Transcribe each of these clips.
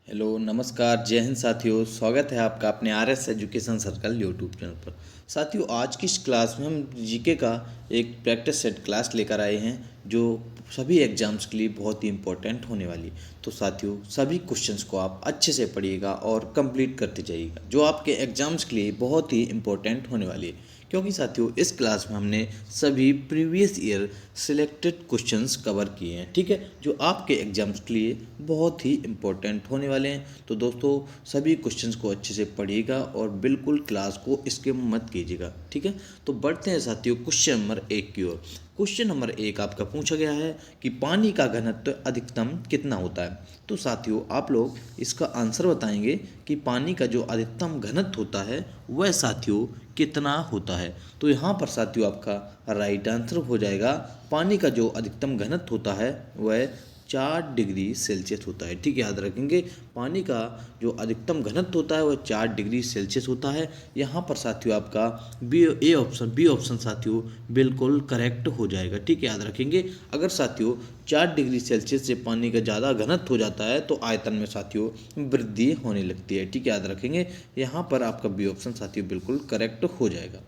Hello नमस्कार जय हिंद साथियों। स्वागत है आपका अपने R S education circle YouTube channel पर। साथियों आज की इस क्लास में हम जीके का एक प्रैक्टिस सेट क्लास लेकर आए हैं जो सभी एग्जाम्स के लिए बहुत ही इम्पोर्टेंट होने वाली है। तो साथियों सभी क्वेश्चंस को आप अच्छे से पढ़िएगा और कंप्लीट करते जाइएगा जो आपके एग्जाम्स के लिए बहुत ही इम्पोर्टेंट होने वाली है। क्योंकि साथियों इस क्लास में हमने सभी previous year selected questions cover किए हैं, ठीक है, जो आपके एग्जाम्स के लिए बहुत ही इम्पोर्टेंट होने वाले हैं। तो दोस्तों सभी क्वेश्चंस को अच्छे से पढ़िएगा और बिल्कुल क्लास को स्किप मत कीजिएगा, ठीक है। तो बढ़ते हैं साथियों क्वेश्चन नंबर 1 की ओर। क्वेश्चन नंबर 1 आपका पूछा गया है कि पानी का घनत्व अधिकतम कितना होता है। तो साथियों आप लोग इसका आंसर बताएंगे कि पानी का जो अधिकतम घनत्व होता है वह साथियों कितना होता है। तो यहाँ पर साथियों आपका राइट आंसर हो जाएगा पानी का जो अधिकतम घनत्व होता है वह 4 डिग्री सेल्सियस होता है, ठीक है, याद रखेंगे। पानी का जो अधिकतम घनत्व होता है वह 4 डिग्री सेल्सियस होता है। यहाँ पर साथियों आपका बी ऑप्शन साथियों बिल्कुल करेक्ट हो जाएगा, ठीक है, याद रखेंगे। अगर साथियों 4 डिग्री सेल्सियस से पानी का ज़्यादा घनत्व हो जाता है तो आयतन में साथियों वृद्धि होने लगती है, ठीक है, याद रखेंगे। यहाँ पर आपका बी ऑप्शन साथियों बिल्कुल करेक्ट हो जाएगा।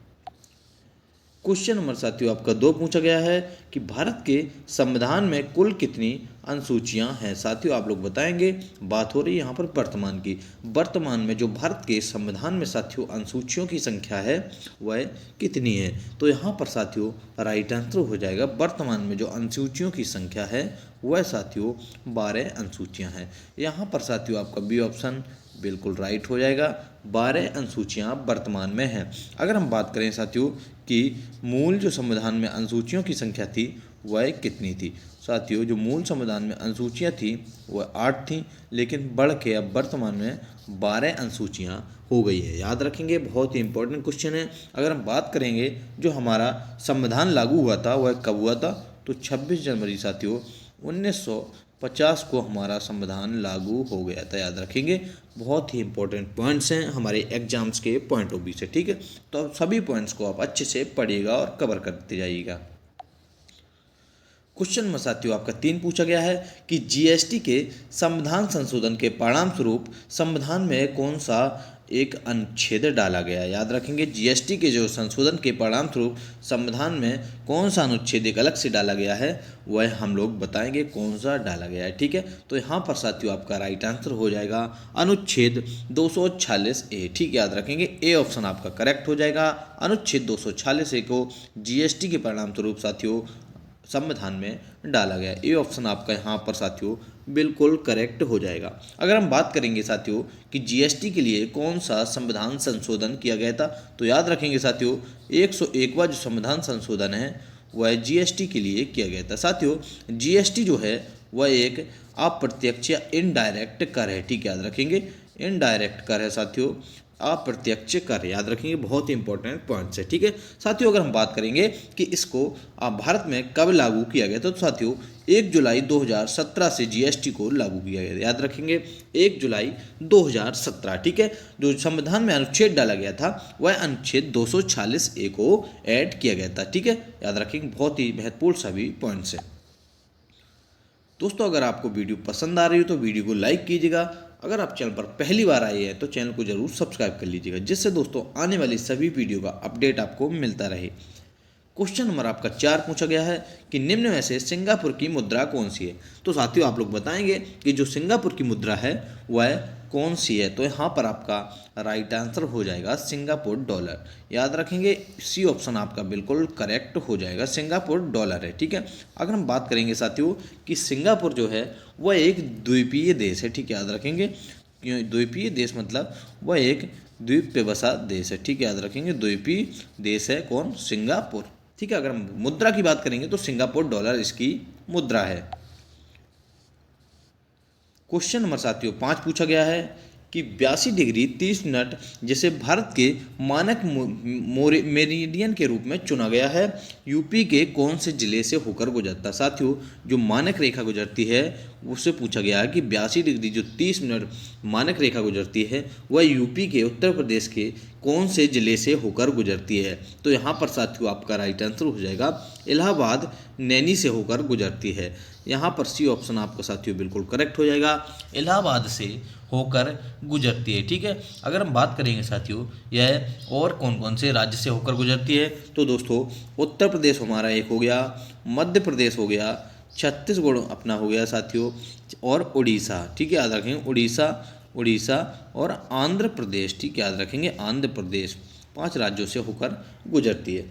क्वेश्चन नंबर साथियों आपका 2 पूछा गया है कि भारत के संविधान में कुल कितनी अनुसूचियां हैं। साथियों आप लोग बताएंगे। बात हो रही है यहाँ पर वर्तमान की। वर्तमान में जो भारत के संविधान में साथियों अनुसूचियों की संख्या है वह कितनी है। तो यहाँ पर साथियों राइट आंसर हो जाएगा वर्तमान में जो अनुसूचियों की संख्या है वह साथियों 12 अनुसूचियाँ हैं। यहाँ पर साथियों आपका बी ऑप्शन बिल्कुल राइट हो जाएगा। 12 अनुसूचियाँ वर्तमान में हैं। अगर हम बात करें साथियों कि मूल जो संविधान में अनुसूचियों की संख्या थी वह कितनी थी। साथियों जो मूल संविधान में अनुसूचियाँ थी वह 8 थी, लेकिन बढ़ के अब वर्तमान में 12 अनुसूचियाँ हो गई है, याद रखेंगे। बहुत ही इंपॉर्टेंट क्वेश्चन है। अगर हम बात करेंगे जो हमारा संविधान लागू हुआ था वह कब हुआ था, तो 26 जनवरी साथियों 1950 को हमारा संविधान लागू हो गया था, याद रखेंगे। बहुत ही इंपॉर्टेंट पॉइंट्स हैं हमारे एग्जाम्स के पॉइंट ऑफ व्यू से, ठीक है। तो सभी पॉइंट्स को आप अच्छे से पढ़िएगा और कवर करते जाइएगा। क्वेश्चन में साथियों आपका 3 पूछा गया है कि जीएसटी के संविधान संशोधन के परिणाम स्वरूप संविधान में कौन सा एक अनुच्छेद डाला गया है। याद रखेंगे जीएसटी के जो संशोधन के परिणाम स्वरूप संविधान में कौन सा अनुच्छेद एक अलग से डाला गया है वह हम लोग बताएंगे कौन सा डाला गया है, ठीक है। तो यहाँ पर साथियों आपका राइट आंसर हो जाएगा अनुच्छेद 246A, ठीक है, याद रखेंगे। ए ऑप्शन आपका करेक्ट हो जाएगा। अनुच्छेद 246A को जीएसटी के परिणाम स्वरूप साथियों संविधान में डाला गया। ये ऑप्शन आपका यहाँ पर साथियों बिल्कुल करेक्ट हो जाएगा। अगर हम बात करेंगे साथियों कि जीएसटी के लिए कौन सा संविधान संशोधन किया गया था, तो याद रखेंगे साथियों 101वां जो संविधान संशोधन है वह जीएसटी के लिए किया गया था। साथियों जीएसटी जो है वह एक अप्रत्यक्ष या इनडायरेक्ट कर है, ठीक है, याद रखेंगे। इनडायरेक्ट कर है साथियों, अप्रत्यक्ष कर, याद रखेंगे। बहुत ही इंपॉर्टेंट पॉइंट्स है, ठीक है। साथियों अगर हम बात करेंगे कि इसको भारत में कब लागू किया गया था, तो साथियों 1 जुलाई 2017 से जीएसटी को लागू किया गया, याद रखेंगे। 1 जुलाई 2017, ठीक है। जो संविधान में अनुच्छेद डाला गया था वह अनुच्छेद 246A को ऐड किया गया था, ठीक है, याद रखेंगे। बहुत ही महत्वपूर्ण सभी पॉइंट्स है। दोस्तों अगर आपको वीडियो पसंद आ रही हो तो वीडियो को लाइक कीजिएगा। अगर आप चैनल पर पहली बार आए हैं तो चैनल को जरूर सब्सक्राइब कर लीजिएगा, जिससे दोस्तों आने वाली सभी वीडियो का अपडेट आपको मिलता रहे। क्वेश्चन नंबर आपका 4 पूछा गया है कि निम्न में से सिंगापुर की मुद्रा कौन सी है। तो साथियों आप लोग बताएंगे कि जो सिंगापुर की मुद्रा है वह कौन सी है। तो यहाँ पर आपका राइट आंसर हो जाएगा सिंगापुर डॉलर, याद रखेंगे। सी ऑप्शन आपका बिल्कुल करेक्ट हो जाएगा, सिंगापुर डॉलर है, ठीक है। अगर हम बात करेंगे साथियों कि सिंगापुर जो है वह एक द्वीपीय देश है, ठीक है, याद रखेंगे। द्वीपीय देश मतलब वह एक द्वीप पे बसा देश है, ठीक है, याद रखेंगे। द्वीपीय देश है कौन, सिंगापुर, ठीक है। अगर हम मुद्रा की बात करेंगे तो सिंगापुर डॉलर इसकी मुद्रा है। क्वेश्चन नंबर साथियों 5 पूछा गया है कि 82 डिग्री 30 मिनट जिसे भारत के मानक मेरिडियन के रूप में चुना गया है यूपी के कौन से जिले से होकर गुजरता है। साथियों जो मानक रेखा गुजरती है उससे पूछा गया है कि 82 डिग्री जो 30 मिनट मानक रेखा गुजरती है वह यूपी के उत्तर प्रदेश के कौन से जिले से होकर गुजरती है। तो यहाँ पर साथियों आपका राइट आंसर हो जाएगा इलाहाबाद नैनी से होकर गुजरती है, यहाँ पर सी ऑप्शन आपका साथियों बिल्कुल करेक्ट हो जाएगा। इलाहाबाद से होकर गुजरती है। ठीक है, अगर हम बात करेंगे साथियों यह और कौन कौन से राज्य से होकर गुजरती है, तो दोस्तों उत्तर प्रदेश हमारा एक हो गया, मध्य प्रदेश हो गया, छत्तीसगढ़ अपना हो गया साथियों, और उड़ीसा। ठीक है, याद रखेंगे उड़ीसा और आंध्र प्रदेश। ठीक है, याद रखेंगे आंध्र प्रदेश 5 राज्यों से होकर गुजरती है।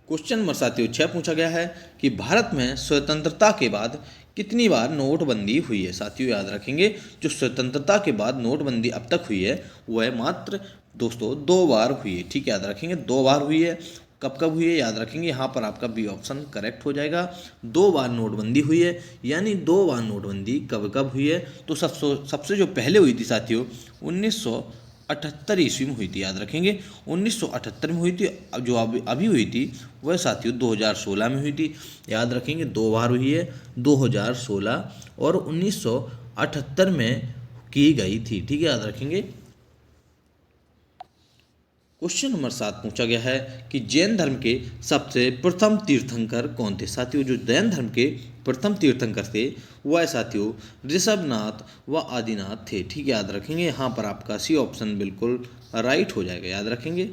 क्वेश्चन नंबर साथियों 6 पूछा गया है कि भारत में स्वतंत्रता के बाद कितनी बार नोटबंदी हुई है। साथियों याद रखेंगे जो स्वतंत्रता के बाद नोटबंदी अब तक हुई है वह मात्र दोस्तों 2 बार हुई है। ठीक है, याद रखेंगे 2 बार हुई है। कब कब हुई है याद रखेंगे, यहाँ पर आपका बी ऑप्शन करेक्ट हो जाएगा। 2 बार नोटबंदी हुई है, यानी 2 बार नोटबंदी कब कब हुई है, तो सबसे जो पहले हुई थी साथियों 1978 ईस्वी में हुई थी। याद रखेंगे 1978 में हुई थी। अब जो अभी हुई थी वह साथियों 2016 में हुई थी। याद रखेंगे 2 बार हुई है, 2016 और 1978 में की गई थी। ठीक है, याद रखेंगे। क्वेश्चन नंबर 7 पूछा गया है कि जैन धर्म के सबसे प्रथम तीर्थंकर कौन थे। साथियों जो जैन धर्म के प्रथम तीर्थंकर थे वह साथियों ऋषभनाथ व आदिनाथ थे। ठीक है, याद रखेंगे। यहाँ पर आपका सी ऑप्शन बिल्कुल राइट हो जाएगा, याद रखेंगे।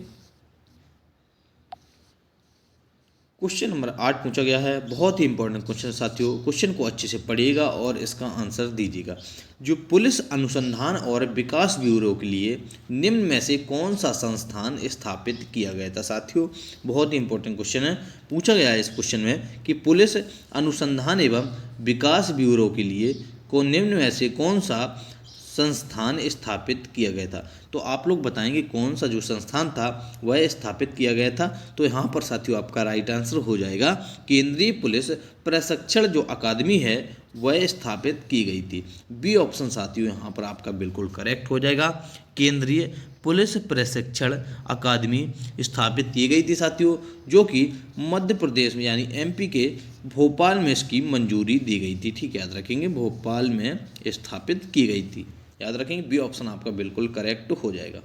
क्वेश्चन नंबर 8 पूछा गया है, बहुत ही इंपॉर्टेंट क्वेश्चन साथियों। क्वेश्चन को अच्छे से पढ़िएगा और इसका आंसर दीजिएगा। जो पुलिस अनुसंधान और विकास ब्यूरो के लिए निम्न में से कौन सा संस्थान स्थापित किया गया था। साथियों बहुत ही इंपॉर्टेंट क्वेश्चन है, पूछा गया है इस क्वेश्चन में कि पुलिस अनुसंधान एवं विकास ब्यूरो के लिए को निम्न में से कौन सा संस्थान स्थापित किया गया था। तो आप लोग बताएंगे कौन सा जो संस्थान था वह स्थापित किया गया था। तो यहाँ पर साथियों आपका राइट आंसर हो जाएगा केंद्रीय पुलिस प्रशिक्षण जो अकादमी है वह स्थापित की गई थी। बी ऑप्शन साथियों यहाँ पर आपका बिल्कुल करेक्ट हो जाएगा। केंद्रीय पुलिस प्रशिक्षण अकादमी स्थापित की गई थी साथियों, जो कि मध्य प्रदेश में यानी एमपी के भोपाल में इसकी मंजूरी दी गई थी। ठीक है, याद रखेंगे भोपाल में स्थापित की गई थी। याद रखेंगे बी ऑप्शन आपका बिल्कुल करेक्ट हो जाएगा।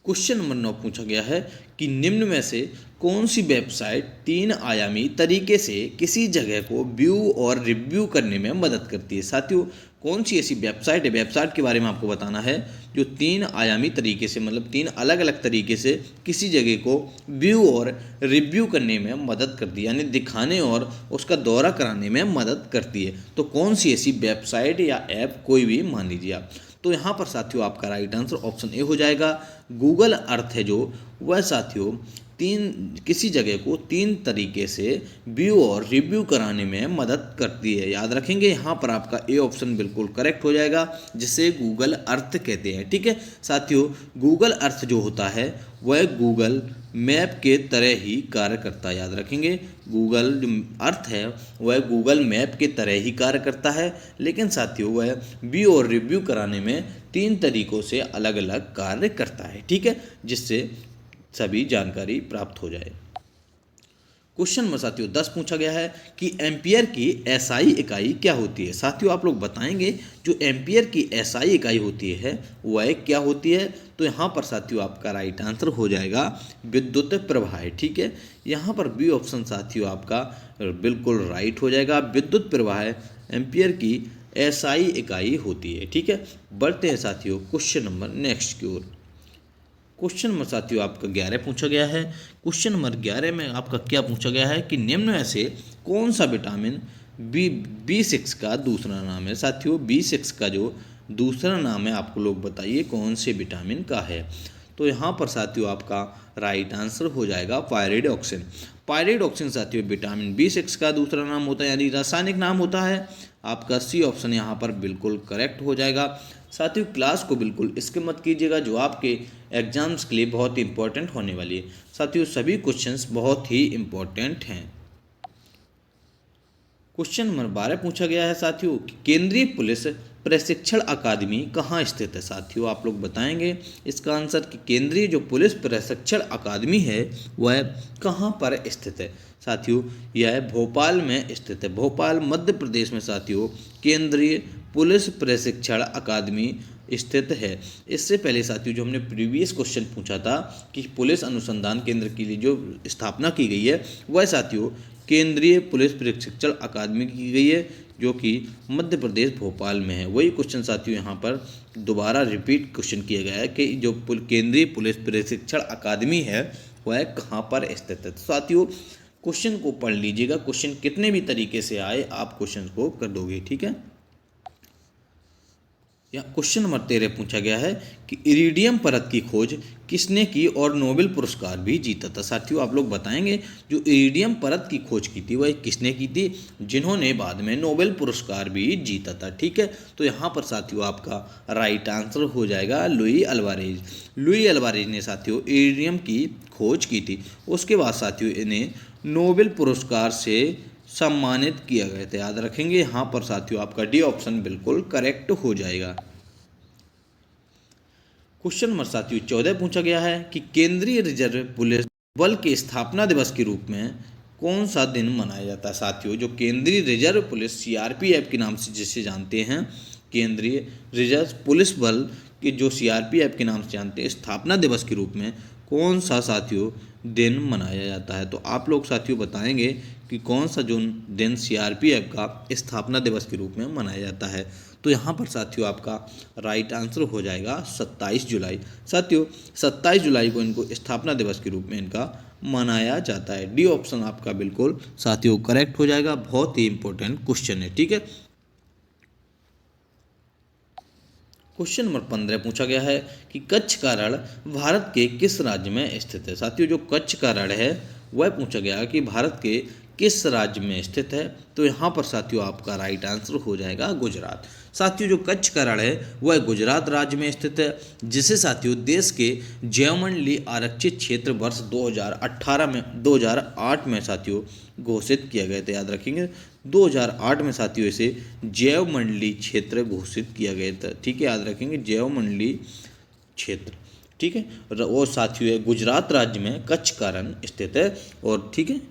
क्वेश्चन नंबर 9 पूछा गया है कि निम्न में से कौन सी वेबसाइट 3 आयामी तरीके से किसी जगह को व्यू और रिव्यू करने में मदद करती है। साथियों कौन सी ऐसी वेबसाइट है, वेबसाइट के बारे में आपको बताना है जो 3 आयामी तरीके से मतलब 3 अलग अलग तरीके से किसी जगह को व्यू और रिव्यू करने में मदद करती है, यानी दिखाने और उसका दौरा कराने में मदद करती है। तो कौन सी ऐसी वेबसाइट या ऐप कोई भी मान लीजिए आप। तो यहाँ पर साथियों आपका राइट आंसर ऑप्शन ए हो जाएगा। गूगल अर्थ है जो वह साथियों किसी जगह को 3 तरीके से व्यू और रिव्यू कराने में मदद करती है। याद रखेंगे यहाँ पर आपका ए ऑप्शन बिल्कुल करेक्ट हो जाएगा, जिसे गूगल अर्थ कहते हैं। ठीक है साथियों, गूगल अर्थ जो होता है वह गूगल मैप के तरह ही कार्य करता है। याद रखेंगे गूगल जो अर्थ है वह गूगल मैप के तरह ही कार्य करता है, लेकिन साथियों वह व्यू और रिव्यू कराने में 3 तरीकों से अलग अलग कार्य करता है। ठीक है, जिससे सभी जानकारी प्राप्त हो जाए। क्वेश्चन नंबर साथियों 10 पूछा गया है कि एम्पियर की एसआई इकाई क्या होती है। साथियों आप लोग बताएंगे जो एम्पियर की एसआई इकाई होती है वह क्या होती है। तो यहाँ पर साथियों आपका राइट आंसर हो जाएगा विद्युत प्रवाह। ठीक है, यहाँ पर बी ऑप्शन साथियों आपका बिल्कुल राइट हो जाएगा। विद्युत प्रवाह एम्पियर की एसआई इकाई होती है। ठीक है, बढ़ते हैं साथियों क्वेश्चन नंबर नेक्स्ट की ओर। क्वेश्चन नंबर साथियों आपका 11 पूछा गया है। क्वेश्चन नंबर 11 में आपका क्या पूछा गया है कि निम्न में से कौन सा विटामिन B6 का दूसरा नाम है। साथियों B6 का जो दूसरा नाम है आपको लोग बताइए कौन से विटामिन का है। तो यहाँ पर साथियों आपका राइट आंसर हो जाएगा पायरिडॉक्सिन। पायरिडॉक्सिन साथियों विटामिन B6 का दूसरा नाम होता है, यानी रासायनिक नाम होता है। आपका सी ऑप्शन यहाँ पर बिल्कुल करेक्ट हो जाएगा। साथियों क्लास को बिल्कुल स्किप मत कीजिएगा, जो आपके एग्जाम्स के लिए बहुत ही इंपॉर्टेंट होने वाली है। साथियों सभी क्वेश्चंस बहुत ही इंपॉर्टेंट हैं। क्वेश्चन नंबर 12 पूछा गया है साथियों कि केंद्रीय पुलिस प्रशिक्षण अकादमी कहाँ स्थित है। साथियों आप लोग बताएंगे इसका आंसर कि केंद्रीय जो पुलिस प्रशिक्षण अकादमी है वह कहाँ पर स्थित है। साथियों यह भोपाल में स्थित है, भोपाल मध्य प्रदेश में साथियों केंद्रीय पुलिस प्रशिक्षण अकादमी स्थित है। इससे पहले साथियों जो हमने प्रीवियस क्वेश्चन पूछा था कि पुलिस अनुसंधान केंद्र के लिए जो स्थापना की गई है वह साथियों केंद्रीय पुलिस प्रशिक्षण अकादमी की गई है, जो कि मध्य प्रदेश भोपाल में है। वही क्वेश्चन साथियों यहाँ पर दोबारा रिपीट क्वेश्चन किया गया है कि जो केंद्रीय पुलिस प्रशिक्षण अकादमी है वह कहाँ पर स्थित है। तो साथियों क्वेश्चन को पढ़ लीजिएगा, क्वेश्चन कितने भी तरीके से आए आप क्वेश्चन को कर दोगे, ठीक है। या क्वेश्चन नंबर 13 पूछा गया है कि इरिडियम परत की खोज किसने की और नोबेल पुरस्कार भी जीता था। साथियों आप लोग बताएंगे जो इरिडियम परत की खोज की थी वह किसने की थी, जिन्होंने बाद में नोबेल पुरस्कार भी जीता था, ठीक है। तो यहाँ पर साथियों आपका राइट आंसर हो जाएगा लुई अल्वारेज। लुई अल्वारेज ने साथियों इरिडियम की खोज की थी। उसके बाद साथियों इन्हें नोबेल पुरस्कार से सम्मानित किया गया था, याद रखेंगे। यहाँ पर साथियों आपका डी ऑप्शन बिल्कुल करेक्ट हो जाएगा। क्वेश्चन नंबर साथियों 14 पूछा गया है कि केंद्रीय रिजर्व पुलिस बल के स्थापना दिवस के रूप में कौन सा दिन मनाया जाता है। साथियों जो केंद्रीय रिजर्व पुलिस सीआरपीएफ के नाम से जिसे जानते हैं, केंद्रीय रिजर्व पुलिस बल के जो सीआरपीएफ के नाम से जानते हैं, स्थापना दिवस के रूप में कौन सा साथियों दिन मनाया जाता है। तो आप लोग साथियों बताएंगे कि कौन सा जो दिन सीआरपीएफ का स्थापना दिवस के रूप में मनाया जाता है। तो यहाँ पर साथियों आपका राइट आंसर हो जाएगा 27 जुलाई। साथियों 27 जुलाई को इनको स्थापना दिवस के रूप में इनका मनाया जाता है। डी ऑप्शन आपका बिल्कुल साथियों करेक्ट हो जाएगा। बहुत ही इंपॉर्टेंट क्वेश्चन है, ठीक है। क्वेश्चन नंबर 15 पूछा गया है कि कच्छ का रण भारत के किस राज्य में स्थित है। साथियों जो कच्छ का रण है वह पूछा गया कि भारत के किस राज्य में स्थित है। तो यहाँ पर साथियों आपका राइट आंसर हो जाएगा गुजरात। साथियों जो कच्छ का रण है वह गुजरात राज्य में स्थित है, जिसे साथियों देश के जैवमंडली आरक्षित क्षेत्र वर्ष 2008 में साथियों घोषित किया गया था, याद रखेंगे। 2008 में साथियों इसे जैवमंडली क्षेत्र घोषित किया गया था, ठीक है, याद रखेंगे जैवमंडली क्षेत्र, ठीक है। और साथियों गुजरात राज्य में कच्छ का रण स्थित है, और ठीक है।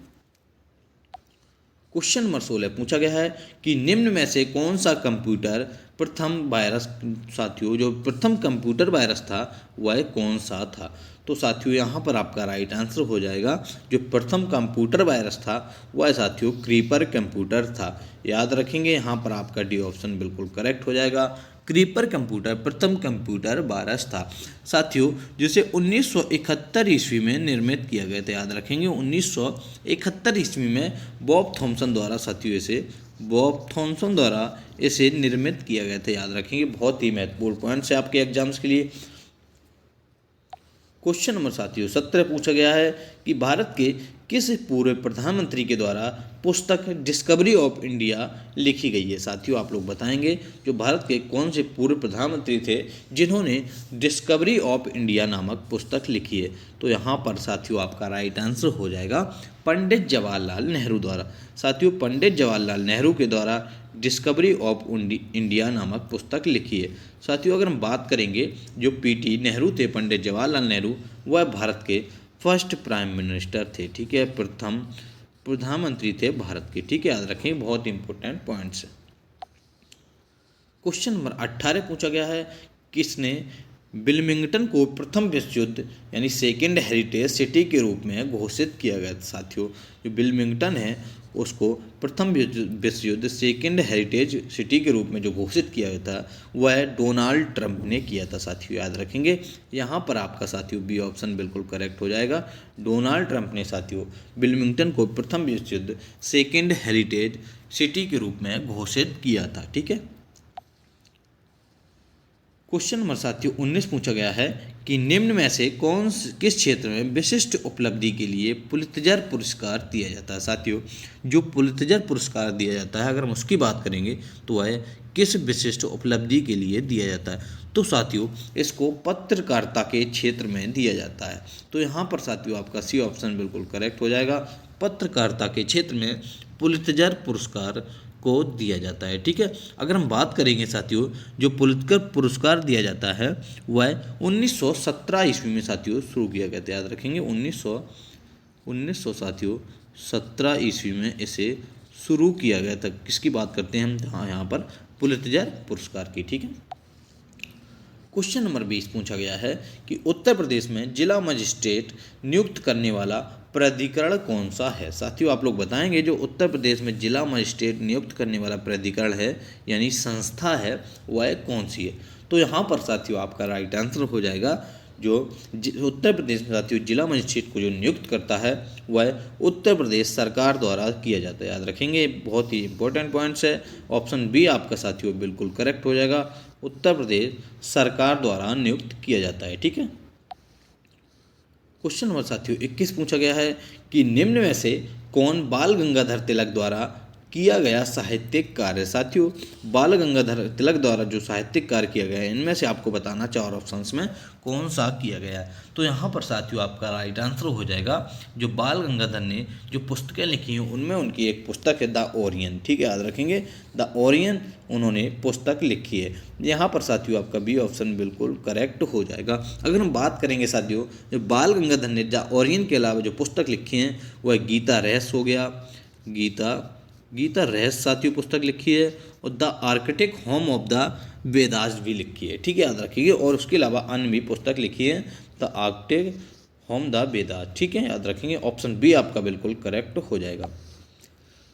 क्वेश्चन नंबर 16 पूछा गया है कि निम्न में से कौन सा कंप्यूटर प्रथम वायरस। साथियों जो प्रथम कंप्यूटर वायरस था वह कौन सा था। तो साथियों यहाँ पर आपका राइट आंसर हो जाएगा जो प्रथम कंप्यूटर वायरस था वह साथियों क्रीपर कंप्यूटर था, याद रखेंगे। यहाँ पर आपका डी ऑप्शन बिल्कुल करेक्ट हो जाएगा। क्रीपर कंप्यूटर प्रथम कंप्यूटर वायरस था साथियों, जिसे 1971 ईस्वी में निर्मित किया गया था, याद रखेंगे। 1971 ईस्वी में बॉब थॉमसन द्वारा इसे निर्मित किया गया था, याद रखेंगे। बहुत ही महत्वपूर्ण पॉइंट्स है आपके एग्जाम्स के लिए। क्वेश्चन नंबर साथियों 17 पूछा गया है कि भारत के किस पूर्व प्रधानमंत्री के द्वारा पुस्तक डिस्कवरी ऑफ इंडिया लिखी गई है। साथियों आप लोग बताएंगे जो भारत के कौन से पूर्व प्रधानमंत्री थे जिन्होंने डिस्कवरी ऑफ इंडिया नामक पुस्तक लिखी है। तो यहाँ पर साथियों आपका राइट आंसर हो जाएगा पंडित जवाहरलाल नेहरू द्वारा। साथियों पंडित जवाहरलाल नेहरू के द्वारा डिस्कवरी ऑफ इंडिया नामक पुस्तक लिखी है। साथियों अगर हम बात करेंगे जो पीटी नेहरू थे, पंडित जवाहरलाल नेहरू, वह भारत के फर्स्ट प्राइम मिनिस्टर थे, ठीक है, प्रथम प्रधानमंत्री थे भारत के, ठीक है, याद रखें। बहुत इंपॉर्टेंट पॉइंट्स है। क्वेश्चन नंबर 18 पूछा गया है किसने विल्मिंगटन को प्रथम विश्व युद्ध यानी सेकेंड हेरिटेज सिटी के रूप में घोषित किया गया था। साथियों जो विल्मिंगटन है उसको प्रथम विश्व युद्ध सेकेंड हेरिटेज सिटी के रूप में जो घोषित किया गया था वह डोनाल्ड ट्रंप ने किया था। साथियों याद रखेंगे। यहाँ पर आपका साथियों बी ऑप्शन बिल्कुल करेक्ट हो जाएगा। डोनाल्ड ट्रंप ने साथियों विल्मिंगटन को प्रथम विश्व युद्ध सेकेंड हेरिटेज सिटी के रूप में घोषित किया था, ठीक है। क्वेश्चन नंबर साथियों 19 पूछा गया है कि निम्न में से किस क्षेत्र में विशिष्ट उपलब्धि के लिए पुलित्जर पुरस्कार दिया जाता है। साथियों जो पुलित्जर पुरस्कार दिया जाता है अगर हम उसकी बात करेंगे तो वह किस विशिष्ट उपलब्धि के लिए दिया जाता है। तो साथियों इसको पत्रकारिता के क्षेत्र में दिया जाता है। तो यहाँ पर साथियों आपका सी ऑप्शन बिल्कुल करेक्ट हो जाएगा। पत्रकारिता के क्षेत्र में पुलित्जर पुरस्कार को दिया जाता है, ठीक है। अगर हम बात करेंगे साथियों जो पुलित्जर पुरस्कार दिया जाता है वह 1917 ईस्वी में साथियों शुरू किया गया था, याद रखेंगे। 1900 साथियों 17 ईस्वी में इसे शुरू किया गया था। किसकी बात करते हैं हम, हाँ यहाँ पर पुलित्जर पुरस्कार की, ठीक है। क्वेश्चन नंबर 20 पूछा गया है कि उत्तर प्रदेश में जिला मजिस्ट्रेट नियुक्त करने वाला प्राधिकरण कौन सा है? साथियों आप लोग बताएंगे जो उत्तर प्रदेश में जिला मजिस्ट्रेट नियुक्त करने वाला प्राधिकरण है यानी संस्था है वह कौन सी है? तो यहाँ पर साथियों आपका राइट आंसर हो जाएगा जो उत्तर प्रदेश में साथियों जिला मजिस्ट्रेट को जो नियुक्त करता है वह उत्तर प्रदेश सरकार द्वारा किया जाता है। याद रखेंगे, बहुत ही इंपॉर्टेंट पॉइंट्स है। ऑप्शन बी आपका साथियों बिल्कुल करेक्ट हो जाएगा, उत्तर प्रदेश सरकार द्वारा नियुक्त किया जाता है। ठीक है, क्वेश्चन नंबर साथियों 21 पूछा गया है कि निम्न में से कौन बाल गंगाधर तिलक द्वारा किया गया साहित्यिक कार्य? साथियों बाल गंगाधर तिलक द्वारा जो साहित्यिक कार्य किया गया है इनमें से आपको बताना 4 ऑप्शंस में कौन सा किया गया है। तो यहाँ पर साथियों आपका राइट आंसर हो जाएगा जो बाल गंगाधर ने जो पुस्तकें लिखी हैं उनमें उनकी एक पुस्तक है द ओरियन। ठीक है, याद रखेंगे द ओरियन उन्होंने पुस्तक लिखी है। यहाँ पर साथियों आपका बी ऑप्शन बिल्कुल करेक्ट हो जाएगा। अगर हम बात करेंगे साथियों जो बाल गंगाधर ने द ओरियन के अलावा जो पुस्तक लिखी हैं वह गीता रहस्य हो गया, गीता रहस्य साथियों पुस्तक लिखी है, और the architect home of the Vedas भी लिखी है। ठीक है, याद रखिए, और उसके अलावा अन्य भी पुस्तक लिखी है the architect home the Vedas. ठीक है, याद रखेंगे, ऑप्शन बी आपका बिल्कुल करेक्ट हो जाएगा।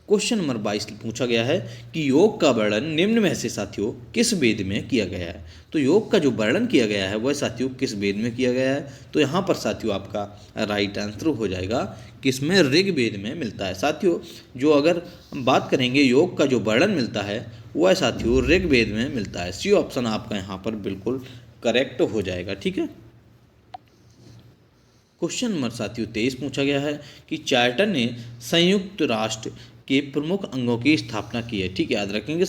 क्वेश्चन नंबर 22 पूछा गया है कि योग का वर्णन निम्न में से साथियों किस वेद में किया गया है? तो योग का जो वर्णन किया गया है वह साथियों किस वेद में किया गया है? तो यहाँ पर साथियों आपका राइट आंसर हो जाएगा किसमें? ऋग्वेद में मिलता है। साथियों जो अगर हम बात करेंगे योग का जो वर्णन मिलता है वह साथियों ऋग्वेद में मिलता है। सी ऑप्शन आपका यहाँ पर बिल्कुल करेक्ट हो जाएगा। ठीक है, क्वेश्चन नंबर साथियों 23 पूछा गया है कि चार्टर ने संयुक्त राष्ट्र के प्रमुख अंगों की स्थापना की है। ठीक है, याद रखेंगे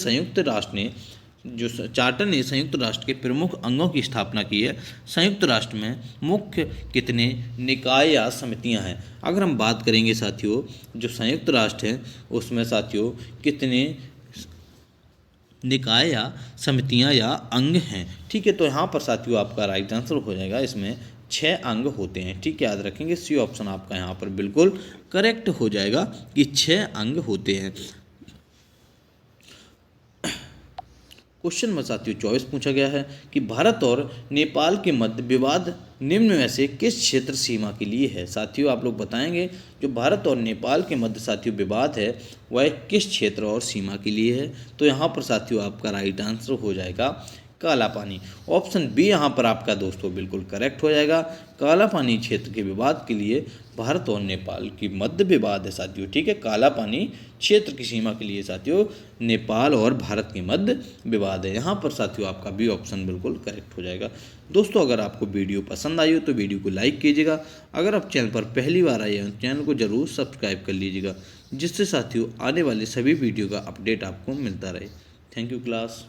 चार्टर ने संयुक्त राष्ट्र के प्रमुख अंगों की स्थापना की है। संयुक्त राष्ट्र में मुख्य कितने निकाय या समितियां हैं? अगर हम बात करेंगे साथियों जो संयुक्त राष्ट्र है उसमें साथियों कितने निकाय या समितियां या अंग हैं? ठीक है, तो यहाँ पर साथियों आपका राइट आंसर हो जाएगा, इसमें 6 अंग होते हैं। ठीक है, याद रखेंगे, सी ऑप्शन आपका यहाँ पर बिल्कुल करेक्ट हो जाएगा कि 6 अंग होते हैं। क्वेश्चन नंबर साथियों 24 पूछा गया है कि भारत और नेपाल के मध्य विवाद निम्न में से किस क्षेत्र सीमा के लिए है? साथियों आप लोग बताएंगे जो भारत और नेपाल के मध्य साथियों विवाद है वह किस क्षेत्र और सीमा के लिए है? तो यहाँ पर साथियों आपका राइट आंसर हो जाएगा काला पानी। ऑप्शन बी यहाँ पर आपका दोस्तों बिल्कुल करेक्ट हो जाएगा। काला पानी क्षेत्र के विवाद के लिए भारत और नेपाल की मध्य विवाद है साथियों। ठीक है, काला पानी क्षेत्र की सीमा के लिए साथियों नेपाल और भारत के मध्य विवाद है। यहाँ पर साथियों आपका बी ऑप्शन बिल्कुल करेक्ट हो जाएगा। दोस्तों अगर आपको वीडियो पसंद आई हो तो वीडियो को लाइक कीजिएगा। अगर आप चैनल पर पहली बार आए हैं तो चैनल को जरूर सब्सक्राइब कर लीजिएगा, जिससे साथियों आने वाले सभी वीडियो का अपडेट आपको मिलता रहे। Thank you class.